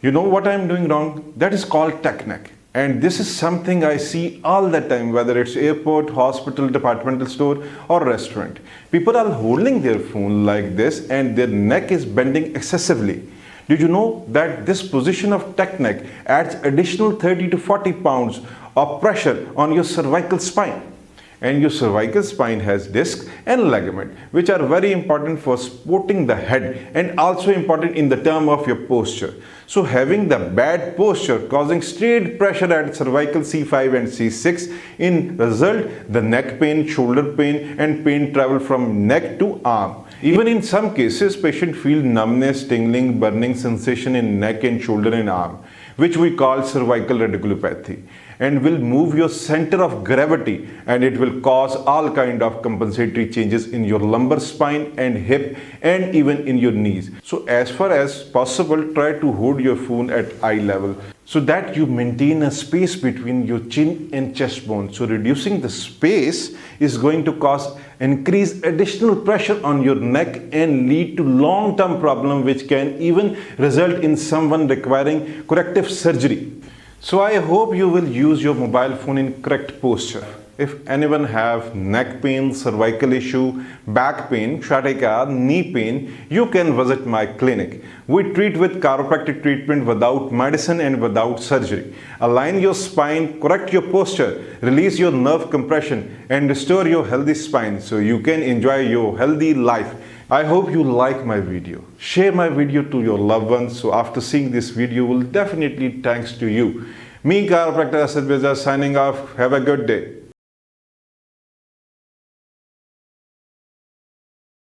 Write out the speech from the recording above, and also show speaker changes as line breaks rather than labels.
You know what I'm doing wrong? That is called tech neck. And this is something I see all the time, whether it's airport, hospital, departmental store, or restaurant. People are holding their phone like this and their neck is bending excessively. Did you know that this position of tech neck adds additional 30 to 40 pounds of pressure on your cervical spine? And your cervical spine has discs and ligament, which are very important for supporting the head and also important in the term of your posture. So having the bad posture causing straight pressure at cervical C5 and C6, in result the neck pain, shoulder pain and pain travel from neck to arm. Even in some cases, patient feel numbness, tingling, burning sensation in neck and shoulder and arm, which we call cervical radiculopathy, and will move your center of gravity, and it will cause all kind of compensatory changes in your lumbar spine and hip and even in your knees. So as far as possible, try to hold your phone at eye level so that you maintain a space between your chin and chest bone. So reducing the space is going to cause increase additional pressure on your neck and lead to long-term problem, which can even result in someone requiring corrective surgery. So I hope you will use your mobile phone in correct posture. If anyone have neck pain, cervical issue, back pain, sciatica, knee pain, you can visit my clinic. We treat with chiropractic treatment without medicine and without surgery. Align your spine, correct your posture, release your nerve compression and restore your healthy spine so you can enjoy your healthy life. I hope you like my video. Share my video to your loved ones. So after seeing this video, will definitely thanks to you. Me, chiropractor Asad Mirza, signing off. Have a good day.